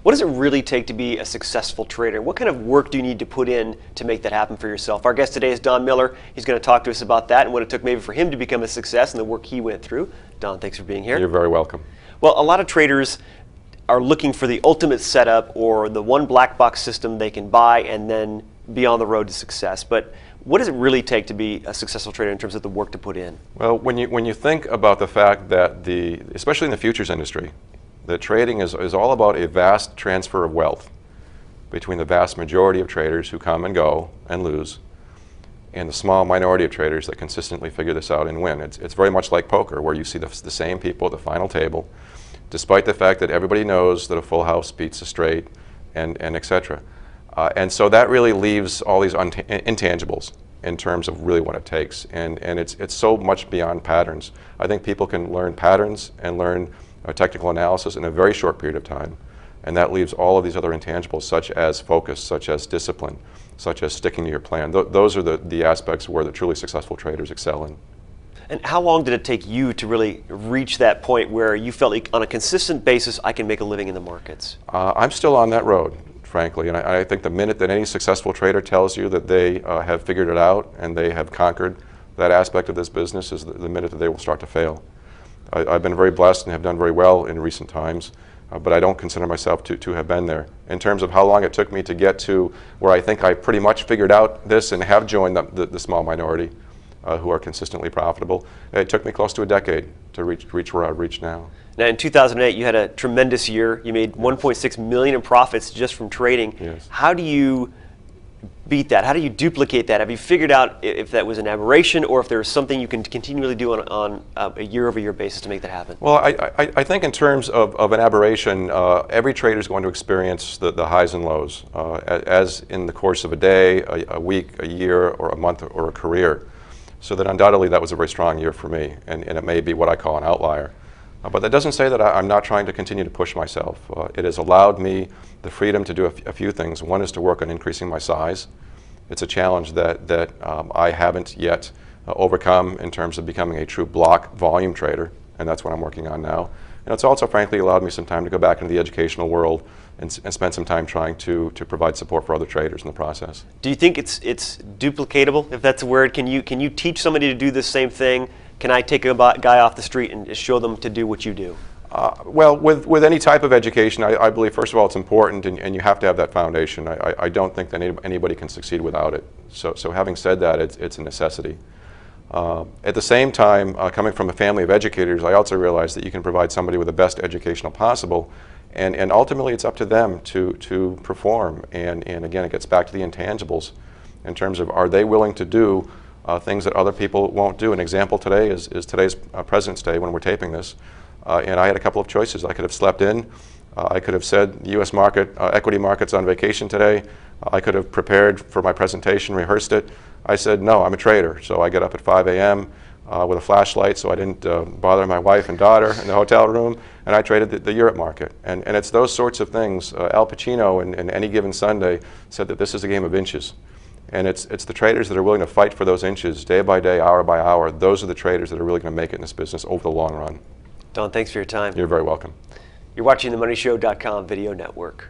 What does it really take to be a successful trader? What kind of work do you need to put in to make that happen for yourself? Our guest today is Don Miller. He's going to talk to us about that and what it took maybe for him to become a success and the work he went through. Don, thanks for being here. You're very welcome. Well, a lot of traders are looking for the ultimate setup or the one black box system they can buy and then be on the road to success. But what does it really take to be a successful trader in terms of the work to put in? Well, when you think about the fact that especially in the futures industry, that trading is all about a vast transfer of wealth between the vast majority of traders who come and go and lose, and the small minority of traders that consistently figure this out and win. It's very much like poker, where you see the same people at the final table, despite the fact that everybody knows that a full house beats a straight, and etc. And so that really leaves all these intangibles in terms of really what it takes, and it's so much beyond patterns. I think people can learn patterns and learn technical analysis in a very short period of time, and that leaves all of these other intangibles, such as focus, such as discipline, such as sticking to your plan. Those are the aspects where the truly successful traders excel in. And how long did it take you to really reach that point where you felt like on a consistent basis I can make a living in the markets? I'm still on that road, frankly, and I think the minute that any successful trader tells you that they have figured it out and they have conquered that aspect of this business is the minute that they will start to fail. I've been very blessed and have done very well in recent times, but I don't consider myself to have been there. In terms of how long it took me to get to where I think I pretty much figured out this and have joined the small minority who are consistently profitable, it took me close to a decade to reach where I've reached now. Now in 2008 you had a tremendous year. You made $1.6 million in profits just from trading. Yes. How do you beat that? How do you duplicate that? Have you figured out if that was an aberration or if there's something you can continually do on a year-over-year basis to make that happen? Well, I think in terms of an aberration, every trader is going to experience the highs and lows, as in the course of a day, a week, a year, or a month, or a career. So that undoubtedly that was a very strong year for me, and it may be what I call an outlier. But that doesn't say that I'm not trying to continue to push myself. It has allowed me the freedom to do a few things. One is to work on increasing my size. It's a challenge that I haven't yet overcome in terms of becoming a true block volume trader, and that's what I'm working on now. And it's also frankly allowed me some time to go back into the educational world and spend some time trying to provide support for other traders in the process. Do you think it's duplicatable, if that's a word? Can you teach somebody to do the same thing? Can I take a guy off the street and show them to do what you do? Well, with any type of education, I believe, first of all, it's important, and you have to have that foundation. I don't think that anybody can succeed without it. So having said that, it's a necessity. At the same time, coming from a family of educators, I also realize that you can provide somebody with the best educational possible, and ultimately it's up to them to perform. And again, it gets back to the intangibles in terms of, are they willing to do things that other people won't do. An example today is today's President's Day when we're taping this. And I had a couple of choices. I could have slept in. I could have said the U.S. market, equity market's on vacation today. I could have prepared for my presentation, rehearsed it. I said, no, I'm a trader. So I get up at 5 a.m. With a flashlight so I didn't bother my wife and daughter in the hotel room, and I traded the Europe market. And it's those sorts of things. Al Pacino in Any Given Sunday said that this is a game of inches. And it's the traders that are willing to fight for those inches day by day, hour by hour. Those are the traders that are really going to make it in this business over the long run. Don, thanks for your time. You're very welcome. You're watching the MoneyShow.com video network.